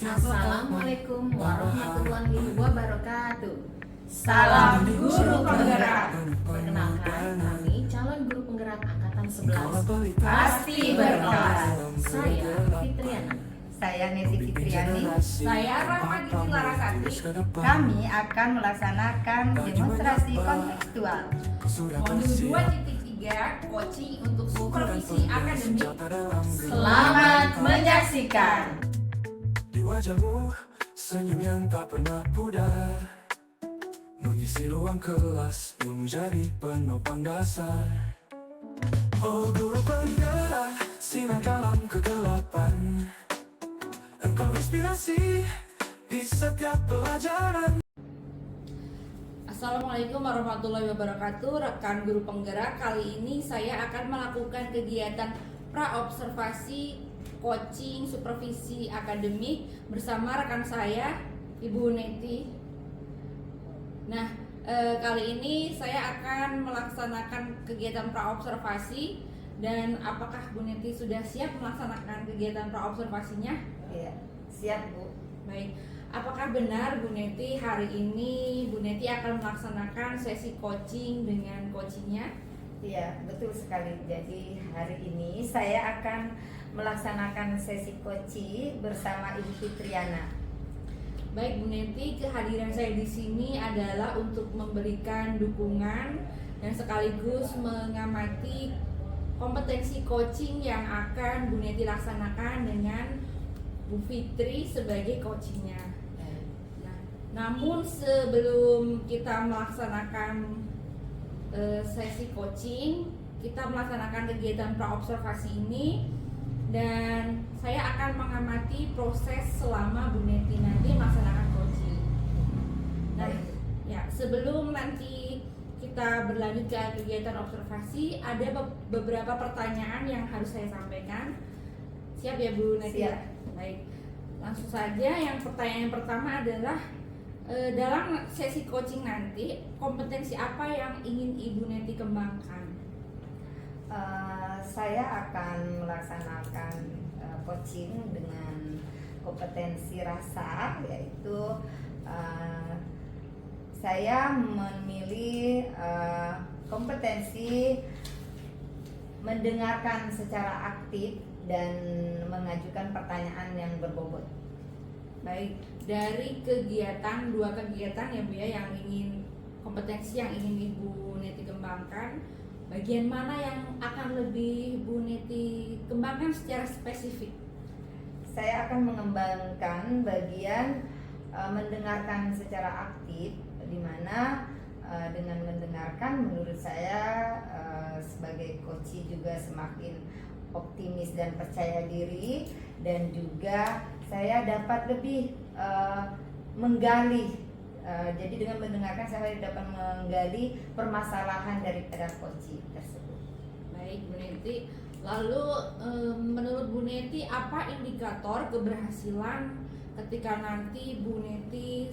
Assalamualaikum warahmatullahi wabarakatuh. Salam Guru Penggerak. Perkenalkan, kami calon guru penggerak angkatan 11. Pasti berkelas. Saya Fitriana. Saya Neti Fitriani. Saya Rahmadi Larasati. Kami akan melaksanakan demonstrasi kontekstual. Modul 2.3 coaching untuk supervisi akademik. Selamat menyaksikan. Di wajahmu senyum yang tak pernah pudar, mengisi ruang kelas menjadi penopang dasar. Oh guru penggerak, sinar dalam kegelapan, engkau inspirasi di setiap pelajaran. Assalamualaikum warahmatullahi wabarakatuh. Rekan guru penggerak, kali ini saya akan melakukan kegiatan praobservasi coaching supervisi akademik bersama rekan saya Ibu Neti. Nah, kali ini saya akan melaksanakan kegiatan praobservasi, dan apakah Bu Neti sudah siap melaksanakan kegiatan praobservasinya? Ya, siap Bu. Baik, apakah benar Bu Neti hari ini Bu Neti akan melaksanakan sesi coaching dengan coachingnya? Iya, betul sekali. Jadi hari ini saya akan melaksanakan sesi coaching bersama Ibu Fitriana. Baik Bu Neti, kehadiran saya di sini adalah untuk memberikan dukungan dan sekaligus mengamati kompetensi coaching yang akan Bu Neti laksanakan dengan Bu Fitri sebagai coachingnya. Nah, namun sebelum kita melaksanakan sesi coaching, kita melaksanakan kegiatan praobservasi ini, dan saya akan mengamati proses selama Bu Neti nanti melaksanakan coaching. Nah, ya, sebelum nanti kita berlanjut ke kegiatan observasi, ada beberapa pertanyaan yang harus saya sampaikan. Siap ya Bu Neti? Siap. Baik, langsung saja. Yang pertanyaan pertama adalah, dalam sesi coaching nanti, kompetensi apa yang ingin Ibu Neti kembangkan? Saya akan melaksanakan coaching dengan kompetensi rasa, yaitu saya memilih kompetensi mendengarkan secara aktif dan mengajukan pertanyaan yang berbobot. Baik, dari dua kegiatan ya Bu ya, yang ingin kompetensi yang ingin Ibu Neti kembangkan, bagian mana yang akan lebih Bu Neti kembangkan secara spesifik? Saya akan mengembangkan bagian mendengarkan secara aktif, di mana dengan mendengarkan menurut saya sebagai coach juga semakin optimis dan percaya diri, dan juga saya dapat lebih menggali. Jadi dengan mendengarkan saya dapat menggali permasalahan daripada coaching tersebut. Baik Bu Neti, lalu menurut Bu Neti apa indikator keberhasilan ketika nanti Bu Neti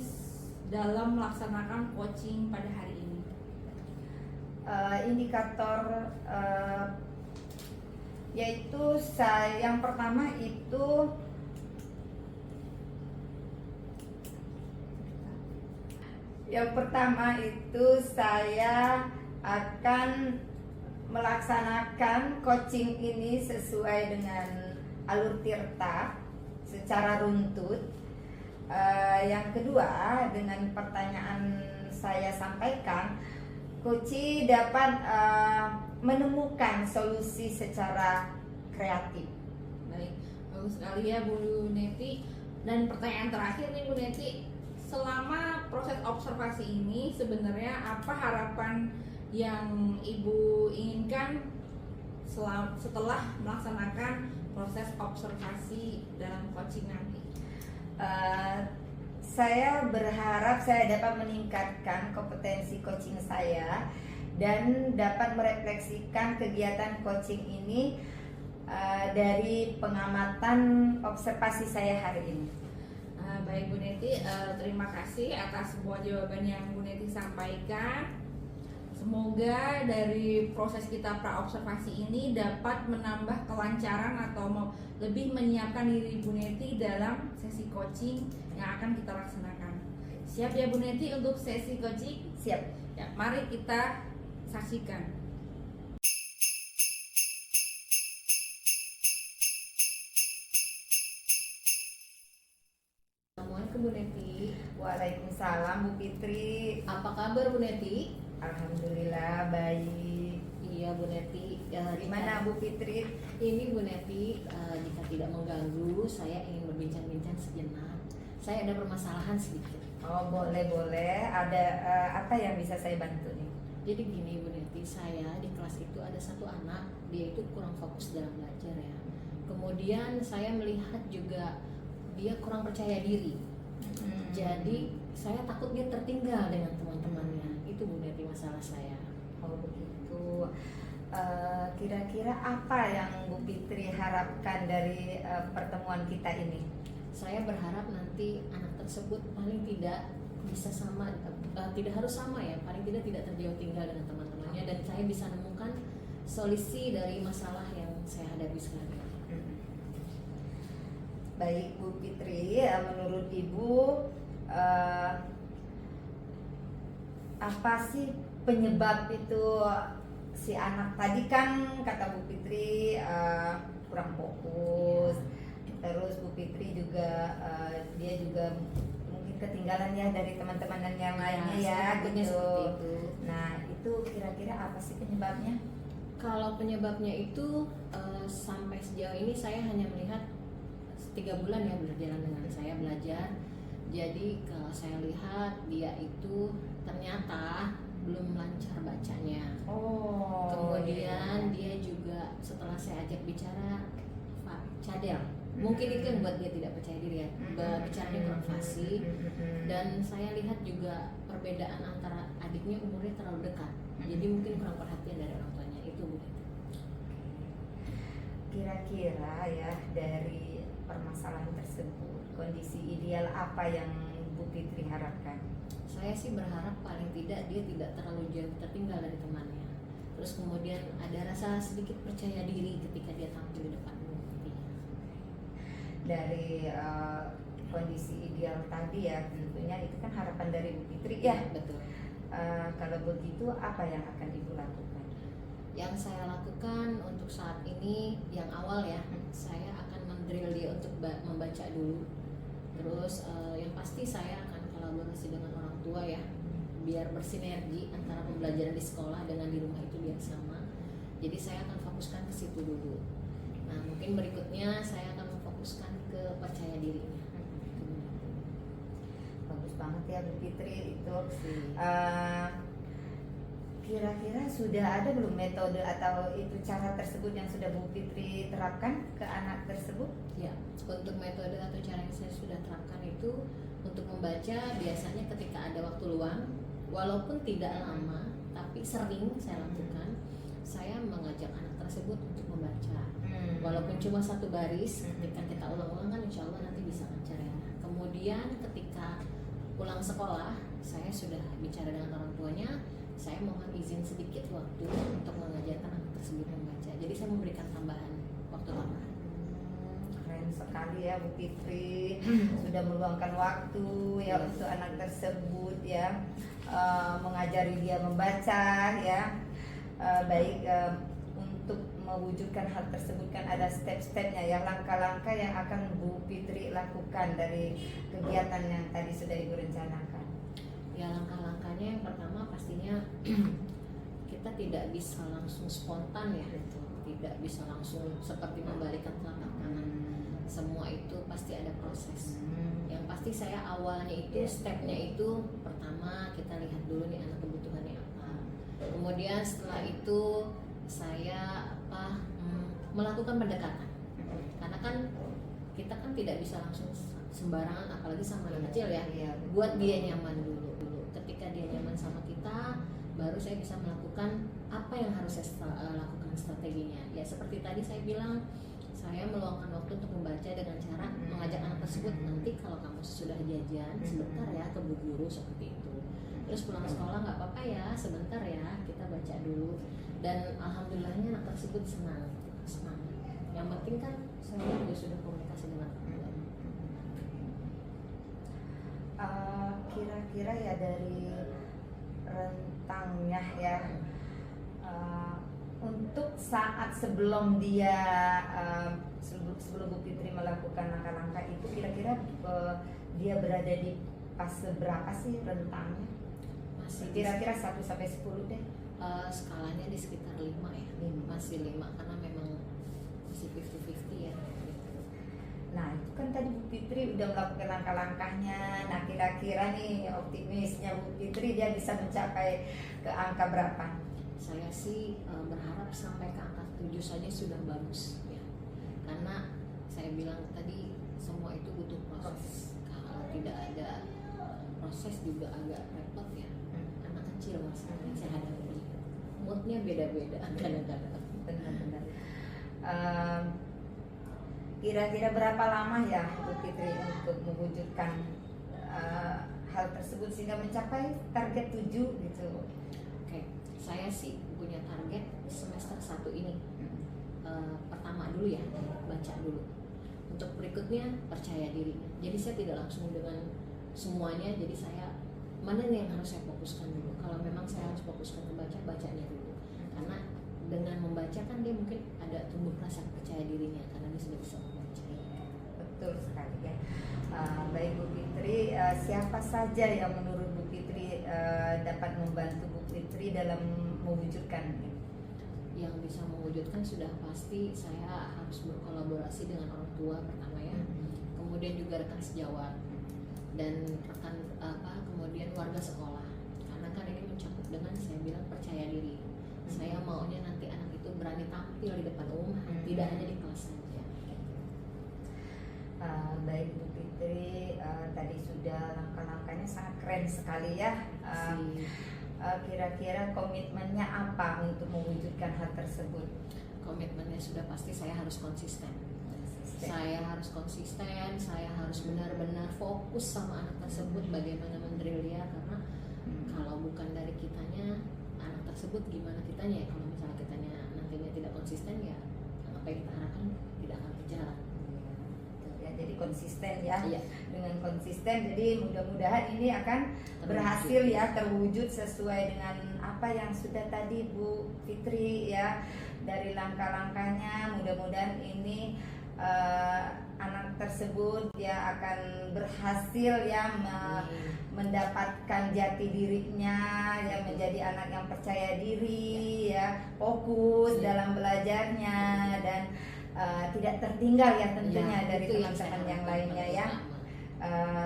dalam melaksanakan coaching pada hari ini? Indikator yaitu yang pertama itu saya akan melaksanakan coaching ini sesuai dengan alur tirta secara runtut. Yang kedua, dengan pertanyaan saya sampaikan, coach dapat menemukan solusi secara kreatif. Baik, bagus sekali ya Bu Neti. Dan pertanyaan terakhir nih Bu Neti, selama proses observasi ini sebenarnya apa harapan yang Ibu inginkan setelah melaksanakan proses observasi dalam coaching nanti? Saya berharap saya dapat meningkatkan kompetensi coaching saya dan dapat merefleksikan kegiatan coaching ini dari pengamatan observasi saya hari ini. Baik Bu Neti, terima kasih atas semua jawaban yang Bu Neti sampaikan. Semoga dari proses kita praobservasi ini dapat menambah kelancaran atau lebih menyiapkan diri Bu Neti dalam sesi coaching yang akan kita laksanakan. Siap ya Bu Neti untuk sesi coaching? Siap. Ya, mari kita saksikan. Assalamualaikum Bu Neti. Waalaikumsalam Bu Fitri. Apa kabar Bu Neti? Alhamdulillah baik. Iya Bu Neti. Gimana Bu Fitri? Ini Bu Neti, jika tidak mengganggu, saya ingin berbincang-bincang sejenak. Saya ada permasalahan sedikit. Oh boleh. Ada apa yang bisa saya bantu nih? Jadi gini Bu Neti, saya di kelas itu ada satu anak, dia itu kurang fokus dalam belajar ya. Kemudian saya melihat juga dia kurang percaya diri. Jadi saya takut dia tertinggal dengan teman-temannya. Itu Bu Neti masalah saya. Oh begitu. Kira-kira apa yang Bu Fitri harapkan dari pertemuan kita ini? Saya berharap nanti anak tersebut paling tidak bisa sama, tidak harus sama ya, paling tidak terjauh tinggal dengan teman-temannya, dan saya bisa menemukan solusi dari masalah yang saya hadapi sekarang. Baik Bu Fitri, menurut Ibu apa sih penyebab itu si anak tadi, kan kata Bu Fitri kurang fokus, terus Bu Fitri juga dia juga mungkin ketinggalan ya dari teman-teman yang lainnya ya sebetulnya gitu. seperti itu. Nah itu kira-kira apa sih penyebabnya? Kalau penyebabnya itu sampai sejauh ini saya hanya melihat 3 bulan ya berjalan dengan saya belajar. Jadi kalau saya lihat dia itu ternyata belum lancar bacanya. Oh. Kemudian dia juga setelah saya ajak bicara cadel. Mungkin itu yang buat dia tidak percaya diri ya. Bicaranya kurang fasih. Dan saya lihat juga perbedaan antara adiknya umurnya terlalu dekat. Jadi mungkin kurang perhatian dari orang tuanya. Itu bukan. Kira-kira ya dari permasalahan tersebut, kondisi ideal apa yang Bu Fitri harapkan? Saya sih berharap paling tidak dia tidak terlalu jauh tertinggal dari temannya. Terus kemudian ada rasa sedikit percaya diri ketika dia tampil di depan umum. Dari kondisi ideal tadi ya, tentunya itu kan harapan dari Bu Fitri ya. Betul. Kalau begitu apa yang akan Ibu lakukan? Yang saya lakukan untuk saat ini yang awal ya, saya akan mendrill dia untuk membaca dulu. Terus yang pasti saya akan kolaborasi dengan orang tua ya, biar bersinergi antara pembelajaran di sekolah dengan di rumah itu biar sama. Jadi saya akan fokuskan ke situ dulu. Nah mungkin berikutnya saya akan memfokuskan ke percaya dirinya. Bagus banget ya Bu Fitri itu. Kira-kira sudah ada belum metode atau itu cara tersebut yang sudah Bu Fitri terapkan ke anak tersebut? Ya, untuk metode atau cara yang saya sudah terapkan itu untuk membaca biasanya ketika ada waktu luang, walaupun tidak lama tapi sering saya lakukan, saya mengajak anak tersebut untuk membaca. Walaupun cuma satu baris, ketika kita ulang-ulang kan insya Allah nanti bisa lancar ya. Kemudian ketika pulang sekolah, saya sudah bicara dengan orang tuanya, saya mohon izin sedikit waktu untuk mengajarkan anak tersebut membaca. Jadi saya memberikan tambahan waktu tambahan. Keren sekali ya Bu Fitri, sudah meluangkan waktu ya untuk anak tersebut ya, mengajari dia membaca ya. Baik, untuk mewujudkan hal tersebut kan ada step-stepnya ya, langkah-langkah yang akan Bu Fitri lakukan dari kegiatan yang tadi sudah Ibu rencanakan. Ya langkah-langkahnya yang pertama pastinya kita tidak bisa langsung spontan ya, tidak bisa langsung seperti membalikkan telapak tangan. Semua itu pasti ada proses. Yang pasti saya awalnya itu stepnya itu pertama kita lihat dulu nih anak kebutuhannya apa. Kemudian setelah itu saya melakukan pendekatan. Karena kan kita kan tidak bisa langsung sembarangan apalagi sama anak kecil ya. Buat dia nyaman dulu. Ketika dia nyaman sama kita, baru saya bisa melakukan apa yang harus saya lakukan strateginya. Ya seperti tadi saya bilang, saya meluangkan waktu untuk membaca dengan cara mengajak anak tersebut, nanti kalau kamu sudah jajan sebentar ya ke Bu Guru, seperti itu. Terus pulang sekolah nggak apa-apa ya, sebentar ya kita baca dulu. Dan alhamdulillahnya anak tersebut senang. Yang penting kan saya juga sudah komunikasi dengan orang tua. Kira-kira ya dari rentangnya ya, untuk saat sebelum dia sebelum Bu Fitri melakukan langkah-langkah itu, kira-kira dia berada di fase berapa sih rentangnya? Masih Kira-kira 1 sampai 10 deh. Skalanya di sekitar 5 ya. Masih 5 karena memang masih 50-50 ya. Nah itu kan tadi Bu Fitri udah melakukan langkah-langkahnya. Nah kira-kira nih optimisnya Bu Fitri dia bisa mencapai ke angka berapa? Saya sih berharap sampai ke angka 7 saja sudah bagus ya. Karena saya bilang tadi semua itu butuh proses. Kalau tidak ada proses juga agak repot ya. Anak kecil masalahnya saya hadapi. Moodnya beda-beda kadang-kadang. Benar-benar. Kira-kira berapa lama ya Bu Fitri untuk mewujudkan hal tersebut sehingga mencapai target 7 gitu? Oke, saya sih punya target semester 1 ini. Pertama dulu ya, baca dulu. Untuk berikutnya percaya diri. Jadi saya tidak langsung dengan semuanya. Jadi saya mana nih yang harus saya fokuskan dulu. Kalau memang saya harus fokuskan ke bacanya dulu. Karena dengan membaca kan dia mungkin ada tumbuh rasa percaya dirinya karena dia sudah bisa membaca. Betul sekali ya. Baik Bu Fitri, siapa saja yang menurut Bu Fitri dapat membantu Bu Fitri dalam mewujudkan ini? Yang bisa mewujudkan sudah pasti saya harus berkolaborasi dengan orang tua pertama ya. Kemudian juga rekan sejawat dan rekan kemudian warga sekolah. Karena kan ini mencakup dengan saya bilang percaya diri. Saya maunya nanti anak itu berani tampil di depan umum, tidak hanya di kelas saja. Baik Bu Fitri, tadi sudah langkah-langkahnya sangat keren sekali ya. Kira-kira komitmennya apa untuk mewujudkan hal tersebut? Komitmennya sudah pasti saya harus konsisten. Saya harus konsisten, saya harus benar-benar fokus sama anak tersebut bagaimana mendrill dia, karena kalau bukan dari kitanya anak tersebut gimana kitanya ya. Kalau misalnya kitanya nantinya tidak konsisten ya apa yang kita harapkan tidak akan berjalan. Ya, jadi konsisten ya. Iya. Dengan konsisten jadi mudah-mudahan ini akan berhasil ya, terwujud sesuai dengan apa yang sudah tadi Bu Fitri ya, dari langkah-langkahnya. Mudah-mudahan ini anak tersebut ya akan berhasil ya mendapatkan jati dirinya ya, menjadi anak yang percaya diri ya, fokus dalam belajarnya dan tidak tertinggal ya tentunya dari teman-teman yang lainnya ya.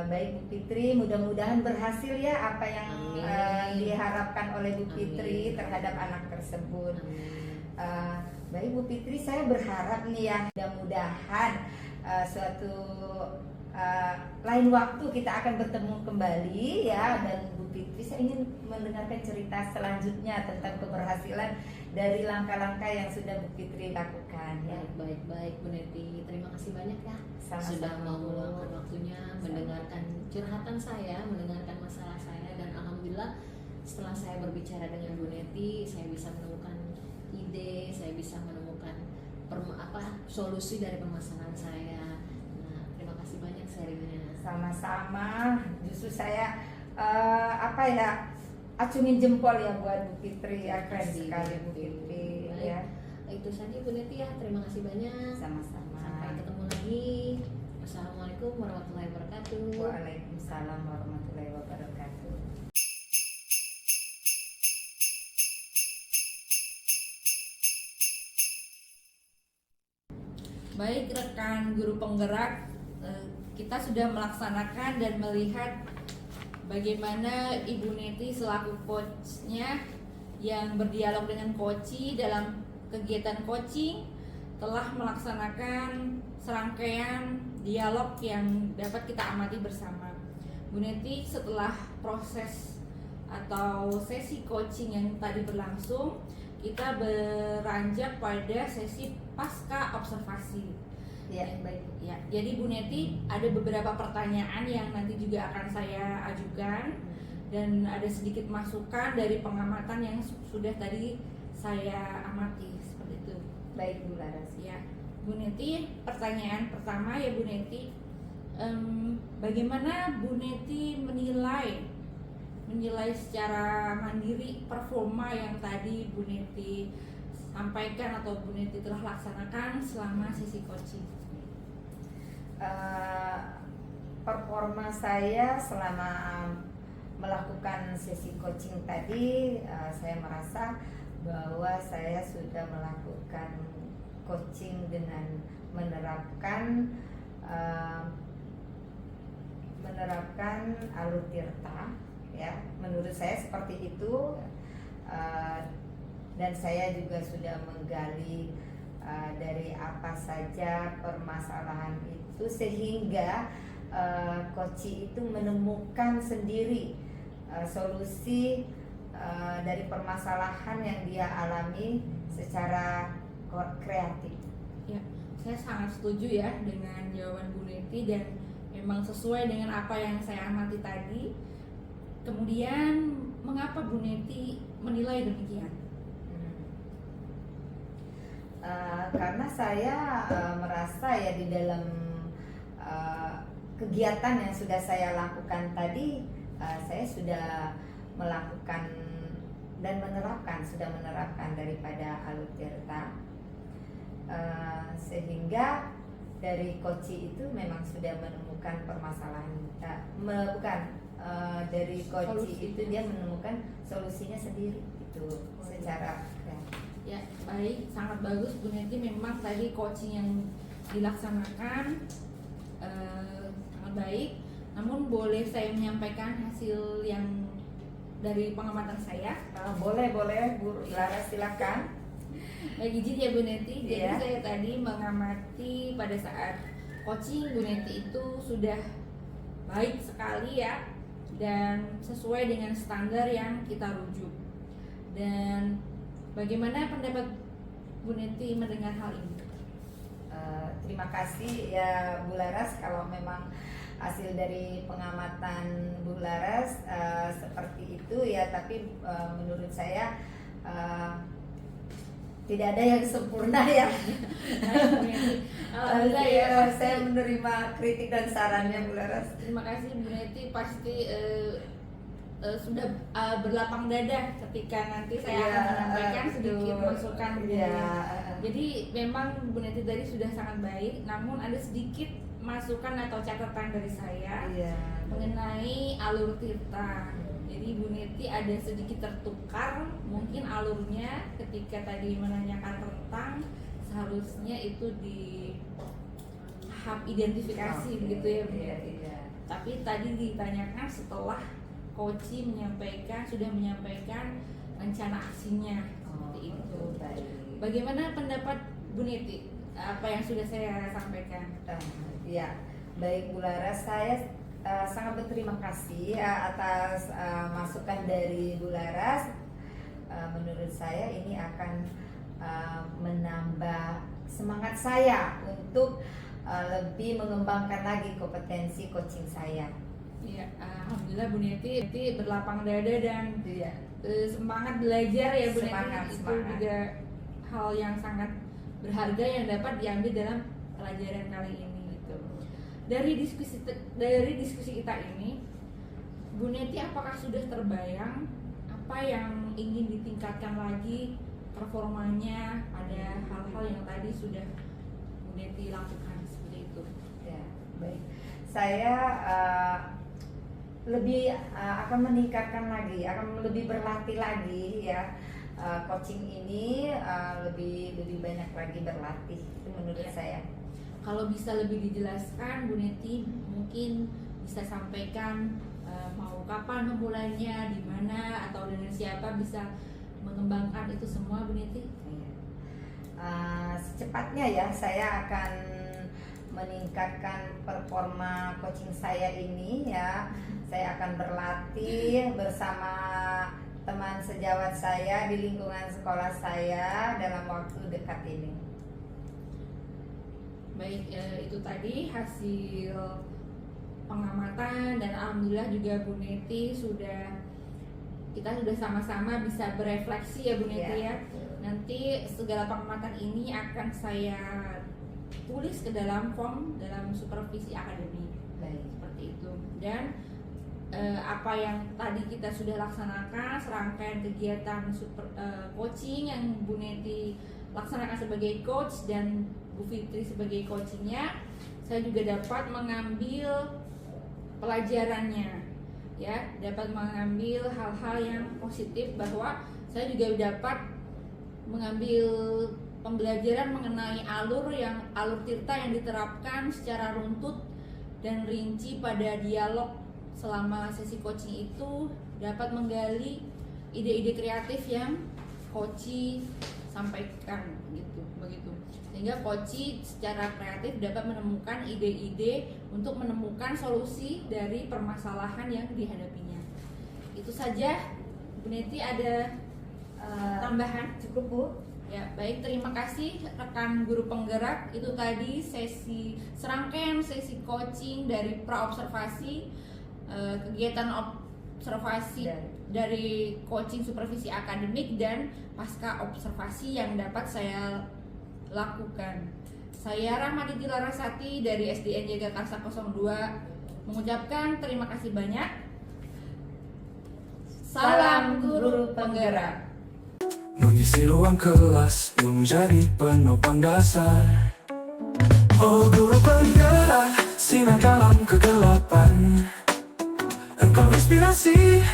Baik Bu Fitri, mudah-mudahan berhasil ya apa yang diharapkan oleh Bu Fitri terhadap anak tersebut. Baik Bu Fitri, saya berharap nih ya mudah-mudahan suatu lain waktu kita akan bertemu kembali ya, dan Bu Fitri saya ingin mendengarkan cerita selanjutnya tentang keberhasilan dari langkah-langkah yang sudah Bu Fitri lakukan ya. Baik Bu Neti, terima kasih banyak ya. Sama-sama. Sudah mau meluangkan waktunya mendengarkan curhatan saya, mendengarkan masalah saya, dan alhamdulillah setelah saya berbicara dengan Bu Neti, saya bisa menemukan ide, saya bisa menemukan solusi dari permasalahan saya. Nah, terima kasih banyak sharingnya. Sama-sama, justru saya acungin jempol ya buat Bu Fitri ya, keren sekali Bu Fitri ya. Itu saja Bu Neti ya, terima kasih banyak. Sama-sama. Sampai ketemu lagi. Wassalamualaikum warahmatullahi wabarakatuh. Waalaikumsalam warahmatullahi wabarakatuh. Baik rekan guru penggerak, kita sudah melaksanakan dan melihat bagaimana Ibu Neti selaku coachnya yang berdialog dengan coachee dalam kegiatan coaching telah melaksanakan serangkaian dialog yang dapat kita amati bersama. Bu Neti setelah proses atau sesi coaching yang tadi berlangsung, kita beranjak pada sesi pasca observasi. Ya, baik. Ya, jadi Bu Neti ada beberapa pertanyaan yang nanti juga akan saya ajukan dan ada sedikit masukan dari pengamatan yang sudah tadi saya amati seperti itu. Baik Bu Laras. Ya, Bu Neti, pertanyaan pertama ya Bu Neti, bagaimana Bu Neti menilai secara mandiri performa yang tadi Bu Neti sampaikan atau Bu Neti telah laksanakan selama sesi coaching? Performa saya selama melakukan sesi coaching tadi, saya merasa bahwa saya sudah melakukan coaching dengan menerapkan alur tirta, ya, menurut saya seperti itu. Dan saya juga sudah menggali dari apa saja permasalahan itu, sehingga coach itu menemukan sendiri solusi dari permasalahan yang dia alami secara kreatif. Ya, saya sangat setuju ya dengan jawaban Bu Neti dan memang sesuai dengan apa yang saya amati tadi. Kemudian mengapa Bu Neti menilai demikian? Karena saya merasa ya di dalam kegiatan yang sudah saya lakukan tadi, saya sudah melakukan dan sudah menerapkan daripada alur tirta, sehingga dari coach itu memang sudah menemukan permasalahan, dari coach itu dia menemukan solusinya sendiri itu secara kreatif. Ya, baik, sangat bagus Bu Neti. Memang tadi coaching yang dilaksanakan sangat baik. Namun boleh saya menyampaikan hasil yang dari pengamatan saya? Boleh Bu Laras, silakan. Baik, izin ya Bu Neti. Jadi Iya. saya tadi mengamati pada saat coaching Bu Neti itu sudah baik sekali ya, dan sesuai dengan standar yang kita rujuk. Dan bagaimana pendapat Bu Neti mendengar hal ini? Terima kasih ya Bu Laras, kalau memang hasil dari pengamatan Bu Laras seperti itu ya, tapi menurut saya tidak ada yang sempurna ya. Alhamdulillah ya, Saya menerima kritik dan sarannya Bu Laras. terima kasih Bu Neti, pasti sudah berlapang dada ketika nanti saya akan menyampaikan sedikit masukan Bu Neti. Jadi memang Bu Neti tadi sudah sangat baik, namun ada sedikit masukan atau catatan dari saya mengenai alur tirta. Jadi Bu Neti ada sedikit tertukar mungkin alurnya ketika tadi menanyakan rentang, seharusnya itu di tahap identifikasi begitu ya Bu Neti. Tapi tadi ditanyakan setelah coach sudah menyampaikan rencana aksinya seperti itu. Bagaimana pendapat Bu Neti apa yang sudah saya sampaikan? Ya, baik Bu Laras, saya sangat berterima kasih atas masukan dari Bu Laras. Menurut saya ini akan menambah semangat saya untuk lebih mengembangkan lagi kompetensi coaching saya. Ya, alhamdulillah Bu Neti berlapang dada dan semangat belajar ya Bu Neti. Itu juga hal yang sangat berharga yang dapat diambil dalam pelajaran kali ini gitu. Dari diskusi kita ini, Bu Neti apakah sudah terbayang apa yang ingin ditingkatkan lagi performanya pada hal-hal yang tadi sudah Bu Neti lakukan seperti itu? Ya, baik. Saya lebih akan meningkatkan lagi, akan lebih berlatih lagi ya. Coaching ini lebih banyak lagi berlatih, itu menurut saya. Kalau bisa lebih dijelaskan Bu Neti, mungkin bisa sampaikan mau kapan memulainya, di mana atau dengan siapa bisa mengembangkan itu semua Bu Neti? Secepatnya ya, saya akan meningkatkan performa coaching saya ini ya. Saya akan berlatih bersama teman sejawat saya di lingkungan sekolah saya dalam waktu dekat ini. Baik, itu tadi hasil pengamatan dan alhamdulillah juga Bu Neti sudah kita sudah sama-sama bisa berefleksi ya Bu Neti ya. betul. Nanti segala pengamatan ini akan saya tulis ke dalam form dalam supervisi akademik Baik. seperti itu. Dan apa yang tadi kita sudah laksanakan, serangkaian kegiatan coaching yang Bu Neti laksanakan sebagai coach dan Bu Fitri sebagai coachingnya, saya juga dapat mengambil pelajarannya, ya, dapat mengambil hal-hal yang positif, bahwa saya juga dapat mengambil pembelajaran mengenai alur tirta yang diterapkan secara runtut dan rinci pada dialog selama sesi coaching itu, dapat menggali ide-ide kreatif yang coach sampaikan gitu, begitu. Sehingga coach secara kreatif dapat menemukan ide-ide untuk menemukan solusi dari permasalahan yang dihadapinya. Itu saja, Bu Neti, ada tambahan? Cukup Bu. Ya, baik, terima kasih rekan guru penggerak. Itu tadi serangkaian sesi coaching dari pra-observasi, kegiatan observasi dari coaching supervisi akademik dan pasca observasi yang dapat saya lakukan. Saya Rahmaditi Larasati dari SDN Jagakarsa 02 mengucapkan terima kasih banyak. Salam guru penggerak. Mengisi ruang kelas yang menjadi penopang dasar. Oh guru penggerak, sinar dalam kegelapan. Engkau inspirasi